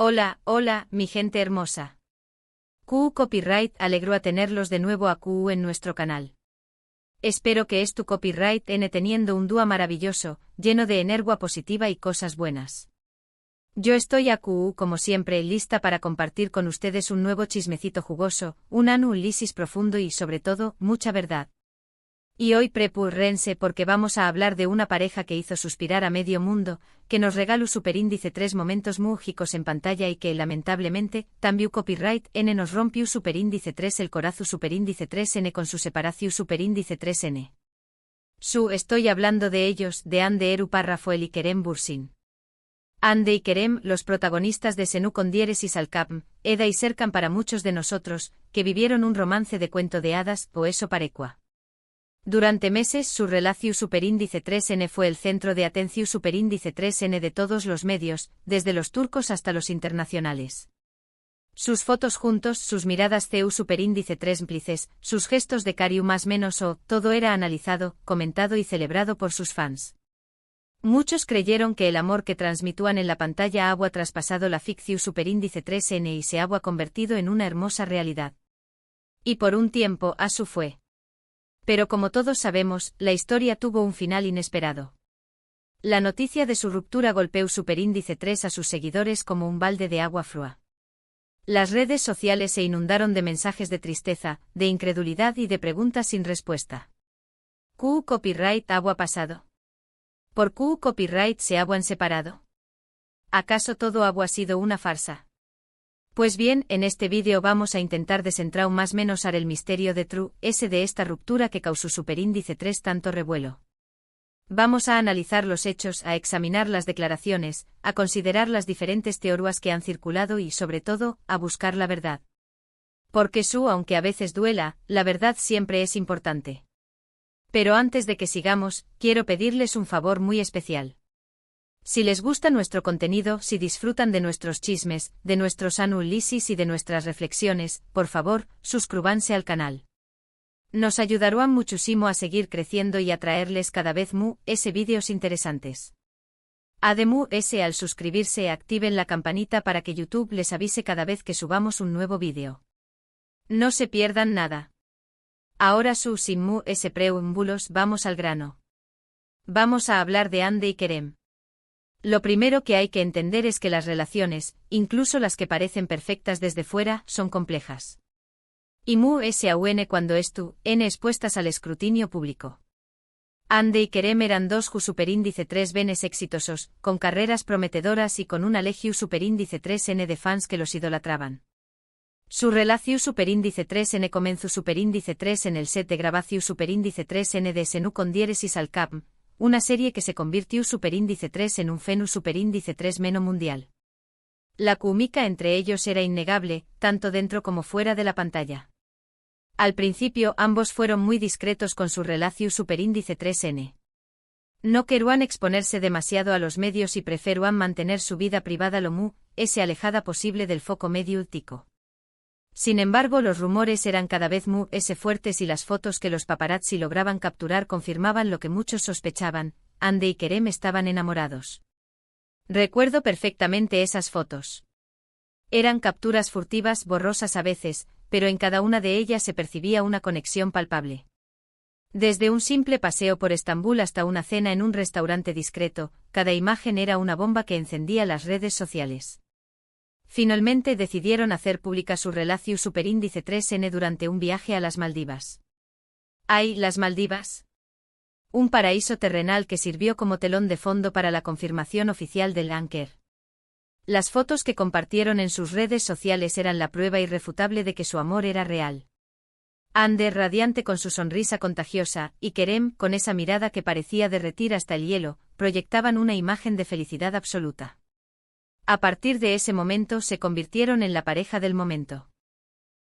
Hola, mi gente hermosa. QU Copyright alegró a tenerlos de nuevo a QU en nuestro canal. Espero que tu copyright N teniendo un dúo maravilloso, lleno de energía positiva y cosas buenas. Yo estoy a QU como siempre lista para compartir con ustedes un nuevo chismecito jugoso, un análisis profundo y sobre todo, mucha verdad. Y hoy prepúrense porque vamos a hablar de una pareja que hizo suspirar a medio mundo, que nos regaló superíndice 3 momentos mágicos en pantalla y que lamentablemente, también copyright N nos rompió superíndice 3 el corazón superíndice 3N con su separación superíndice 3N. Estoy hablando de ellos, de Ande Eru Rafael y Kerem Bürsin. Ande y Kerem, los protagonistas de Senú con diéresis al Capm, Eda y Serkan para muchos de nosotros, que vivieron un romance de cuento de hadas, o eso parecua. Durante meses su relación superíndice 3N fue el centro de atención superíndice 3N de todos los medios, desde los turcos hasta los internacionales. Sus fotos juntos, sus miradas CU superíndice 3 cómplices, sus gestos de cariño más menos todo era analizado, comentado y celebrado por sus fans. Muchos creyeron que el amor que transmitían en la pantalla había traspasado la ficción superíndice 3N y se había convertido en una hermosa realidad. Y por un tiempo así fue. Pero como todos sabemos, la historia tuvo un final inesperado. La noticia de su ruptura golpeó superíndice 3 a sus seguidores como un balde de agua fría. Las redes sociales se inundaron de mensajes de tristeza, de incredulidad y de preguntas sin respuesta. ¿QU Copyright había pasado? ¿Por QU Copyright se habían separado? ¿Acaso todo había sido una farsa? Pues bien, en este vídeo vamos a intentar desentrar más menos el misterio de de esta ruptura que causó superíndice 3 tanto revuelo. Vamos a analizar los hechos, a examinar las declaraciones, a considerar las diferentes teorías que han circulado y, sobre todo, a buscar la verdad. Porque aunque a veces duela, la verdad siempre es importante. Pero antes de que sigamos, quiero pedirles un favor muy especial. Si les gusta nuestro contenido, si disfrutan de nuestros chismes, de nuestros análisis y de nuestras reflexiones, por favor, suscríbanse al canal. Nos ayudarán muchísimo a seguir creciendo y a traerles cada vez vídeos interesantes. Además, al suscribirse activen la campanita para que YouTube les avise cada vez que subamos un nuevo vídeo. No se pierdan nada. Ahora sin preámbulos vamos al grano. Vamos a hablar de Ande y Kerem. Lo primero que hay que entender es que las relaciones, incluso las que parecen perfectas desde fuera, son complejas. Y aún cuando N expuestas al escrutinio público. Ande y Kerem eran dos superíndice 3 venes exitosos, con carreras prometedoras y con una legión superíndice 3N de fans que los idolatraban. Su relación superíndice 3N comenzó superíndice 3 en el set de grabación superíndice 3N de Senú con diéresis al Capm, una serie que se convirtió superíndice 3 en un fenú superíndice 3 meno mundial. La química entre ellos era innegable, tanto dentro como fuera de la pantalla. Al principio ambos fueron muy discretos con su relación superíndice 3N. No querían exponerse demasiado a los medios y preferían mantener su vida privada lo más alejada posible del foco mediático. Sin embargo, los rumores eran cada vez más fuertes y las fotos que los paparazzi lograban capturar confirmaban lo que muchos sospechaban: Ande y Kerem estaban enamorados. Recuerdo perfectamente esas fotos. Eran capturas furtivas, borrosas a veces, pero en cada una de ellas se percibía una conexión palpable. Desde un simple paseo por Estambul hasta una cena en un restaurante discreto, cada imagen era una bomba que encendía las redes sociales. Finalmente decidieron hacer pública su relación superíndice 3N durante un viaje a las Maldivas. ¡Ay, las Maldivas! Un paraíso terrenal que sirvió como telón de fondo para la confirmación oficial del Anker. Las fotos que compartieron en sus redes sociales eran la prueba irrefutable de que su amor era real. Ande radiante con su sonrisa contagiosa, y Kerem, con esa mirada que parecía derretir hasta el hielo, proyectaban una imagen de felicidad absoluta. A partir de ese momento se convirtieron en la pareja del momento.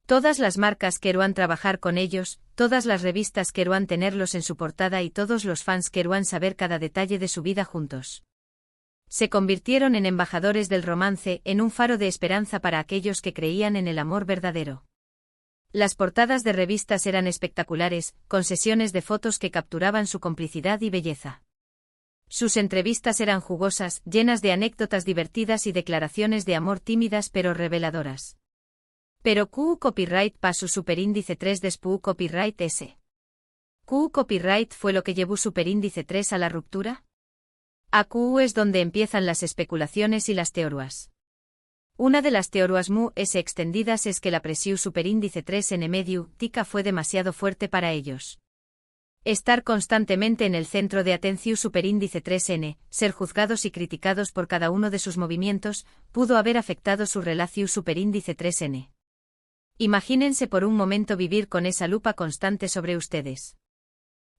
Todas las marcas querían trabajar con ellos, todas las revistas querían tenerlos en su portada y todos los fans querían saber cada detalle de su vida juntos. Se convirtieron en embajadores del romance, en un faro de esperanza para aquellos que creían en el amor verdadero. Las portadas de revistas eran espectaculares, con sesiones de fotos que capturaban su complicidad y belleza. Sus entrevistas eran jugosas, llenas de anécdotas divertidas y declaraciones de amor tímidas pero reveladoras. Pero Q Copyright pasó superíndice 3 después Copyright S. Q Copyright fue lo que llevó superíndice 3 a la ruptura. A Q es donde empiezan las especulaciones y las teorías. Una de las teorías más extendidas es que la presión superíndice 3 en medio tica fue demasiado fuerte para ellos. Estar constantemente en el centro de atención superíndice 3N, ser juzgados y criticados por cada uno de sus movimientos, pudo haber afectado su relación superíndice 3N. Imagínense por un momento vivir con esa lupa constante sobre ustedes.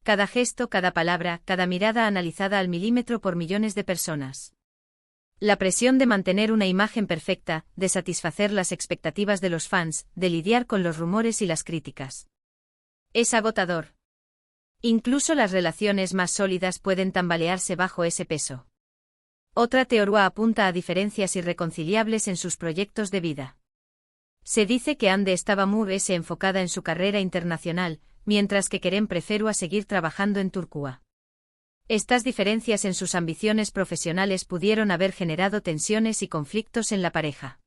Cada gesto, cada palabra, cada mirada analizada al milímetro por millones de personas. La presión de mantener una imagen perfecta, de satisfacer las expectativas de los fans, de lidiar con los rumores y las críticas. Es agotador. Incluso las relaciones más sólidas pueden tambalearse bajo ese peso. Otra teoría apunta a diferencias irreconciliables en sus proyectos de vida. Se dice que Ande estaba muy enfocada en su carrera internacional, mientras que Kerem preferó a seguir trabajando en Turquía. Estas diferencias en sus ambiciones profesionales pudieron haber generado tensiones y conflictos en la pareja.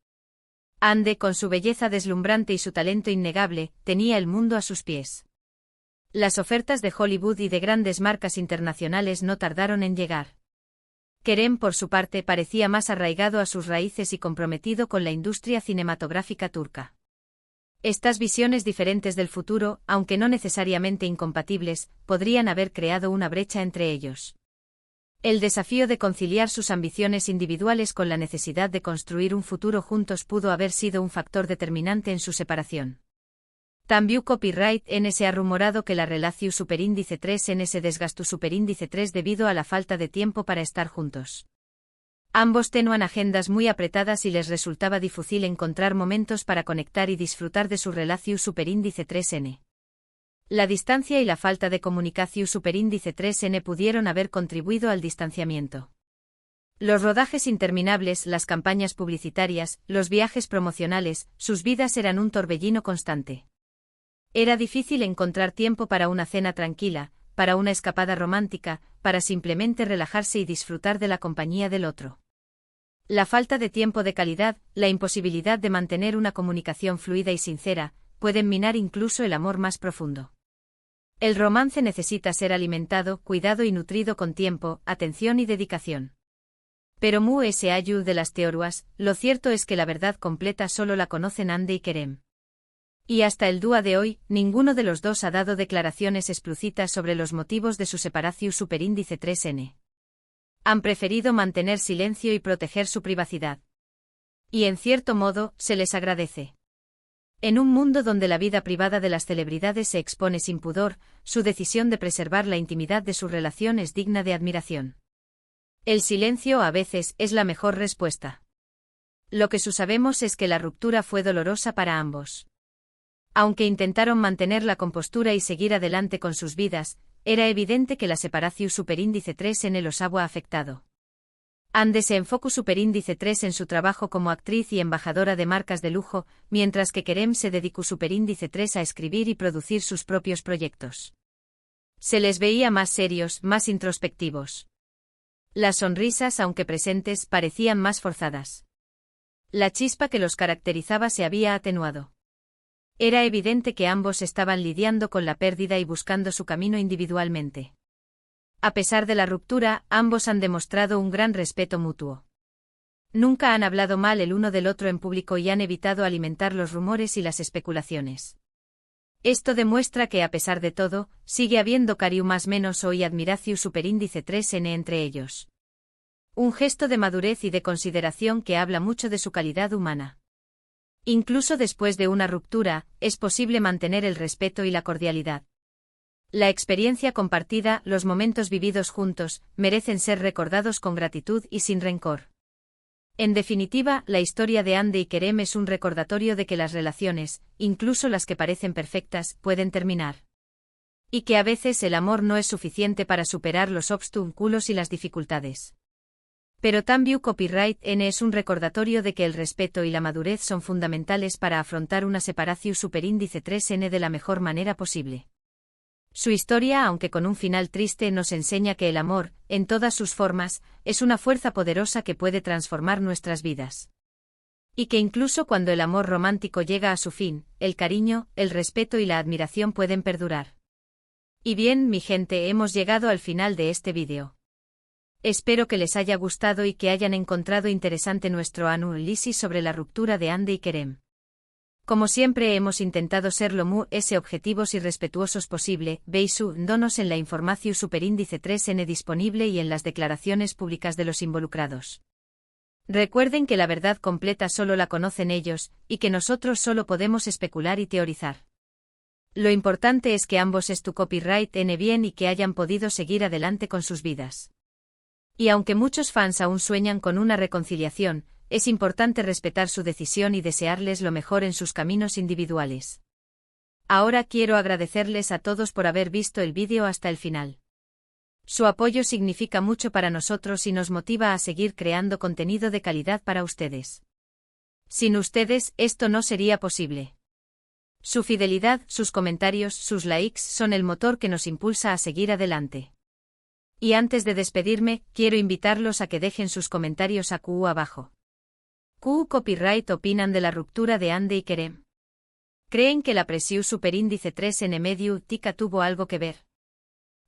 Ande, con su belleza deslumbrante y su talento innegable, tenía el mundo a sus pies. Las ofertas de Hollywood y de grandes marcas internacionales no tardaron en llegar. Kerem, por su parte, parecía más arraigado a sus raíces y comprometido con la industria cinematográfica turca. Estas visiones diferentes del futuro, aunque no necesariamente incompatibles, podrían haber creado una brecha entre ellos. El desafío de conciliar sus ambiciones individuales con la necesidad de construir un futuro juntos pudo haber sido un factor determinante en su separación. También Copyright N se ha rumorado que la relación superíndice 3N se desgastó superíndice 3 debido a la falta de tiempo para estar juntos. Ambos tenían agendas muy apretadas y les resultaba difícil encontrar momentos para conectar y disfrutar de su relación superíndice 3N. La distancia y la falta de comunicación superíndice 3N pudieron haber contribuido al distanciamiento. Los rodajes interminables, las campañas publicitarias, los viajes promocionales, sus vidas eran un torbellino constante. Era difícil encontrar tiempo para una cena tranquila, para una escapada romántica, para simplemente relajarse y disfrutar de la compañía del otro. La falta de tiempo de calidad, la imposibilidad de mantener una comunicación fluida y sincera, pueden minar incluso el amor más profundo. El romance necesita ser alimentado, cuidado y nutrido con tiempo, atención y dedicación. Pero ese ayud de las teorías, lo cierto es que la verdad completa solo la conocen Ande y Kerem. Y hasta el día de hoy, ninguno de los dos ha dado declaraciones explícitas sobre los motivos de su separación superíndice 3N. Han preferido mantener silencio y proteger su privacidad. Y en cierto modo, se les agradece. En un mundo donde la vida privada de las celebridades se expone sin pudor, su decisión de preservar la intimidad de su relación es digna de admiración. El silencio a veces es la mejor respuesta. Lo que sabemos es que la ruptura fue dolorosa para ambos. Aunque intentaron mantener la compostura y seguir adelante con sus vidas, era evidente que la separación superíndice 3N los había afectado. Ande se enfocó superíndice 3 en su trabajo como actriz y embajadora de marcas de lujo, mientras que Kerem se dedicó superíndice 3 a escribir y producir sus propios proyectos. Se les veía más serios, más introspectivos. Las sonrisas, aunque presentes, parecían más forzadas. La chispa que los caracterizaba se había atenuado. Era evidente que ambos estaban lidiando con la pérdida y buscando su camino individualmente. A pesar de la ruptura, ambos han demostrado un gran respeto mutuo. Nunca han hablado mal el uno del otro en público y han evitado alimentar los rumores y las especulaciones. Esto demuestra que a pesar de todo, sigue habiendo cariño más menos y admiración superíndice 3N entre ellos. Un gesto de madurez y de consideración que habla mucho de su calidad humana. Incluso después de una ruptura, es posible mantener el respeto y la cordialidad. La experiencia compartida, los momentos vividos juntos, merecen ser recordados con gratitud y sin rencor. En definitiva, la historia de Ande y Kerem es un recordatorio de que las relaciones, incluso las que parecen perfectas, pueden terminar. Y que a veces el amor no es suficiente para superar los obstáculos y las dificultades. Pero también Copyright N es un recordatorio de que el respeto y la madurez son fundamentales para afrontar una separación superíndice 3N de la mejor manera posible. Su historia, aunque con un final triste, nos enseña que el amor, en todas sus formas, es una fuerza poderosa que puede transformar nuestras vidas. Y que incluso cuando el amor romántico llega a su fin, el cariño, el respeto y la admiración pueden perdurar. Y bien, mi gente, hemos llegado al final de este vídeo. Espero que les haya gustado y que hayan encontrado interesante nuestro análisis sobre la ruptura de Hande y Kerem. Como siempre hemos intentado ser lo más objetivos y respetuosos posible, basándonos en la información superíndice 3N disponible y en las declaraciones públicas de los involucrados. Recuerden que la verdad completa solo la conocen ellos, y que nosotros solo podemos especular y teorizar. Lo importante es que ambos tu copyright en bien y que hayan podido seguir adelante con sus vidas. Y aunque muchos fans aún sueñan con una reconciliación, es importante respetar su decisión y desearles lo mejor en sus caminos individuales. Ahora quiero agradecerles a todos por haber visto el vídeo hasta el final. Su apoyo significa mucho para nosotros y nos motiva a seguir creando contenido de calidad para ustedes. Sin ustedes, esto no sería posible. Su fidelidad, sus comentarios, sus likes son el motor que nos impulsa a seguir adelante. Y antes de despedirme, quiero invitarlos a que dejen sus comentarios abajo. Copyright opinan de la ruptura de Hande y Kerem. ¿Creen que la presión superíndice 3N mediática tuvo algo que ver?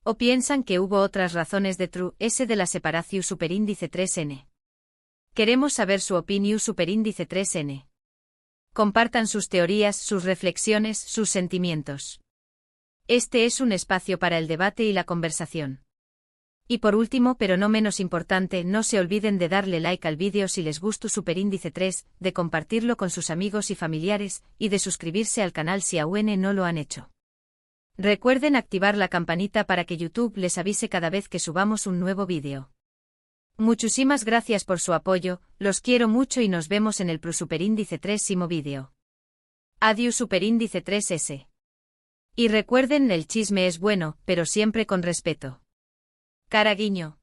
¿O piensan que hubo otras razones detrás de la separación superíndice 3N? Queremos saber su opinión superíndice 3N. Compartan sus teorías, sus reflexiones, sus sentimientos. Este es un espacio para el debate y la conversación. Y por último, pero no menos importante, no se olviden de darle like al vídeo si les gustó superíndice 3, de compartirlo con sus amigos y familiares, y de suscribirse al canal si aún no lo han hecho. Recuerden activar la campanita para que YouTube les avise cada vez que subamos un nuevo vídeo. Muchísimas gracias por su apoyo, los quiero mucho y nos vemos en el superíndice 3º vídeo. Adiós superíndice 3S. Y recuerden, el chisme es bueno, pero siempre con respeto. Cara guiño.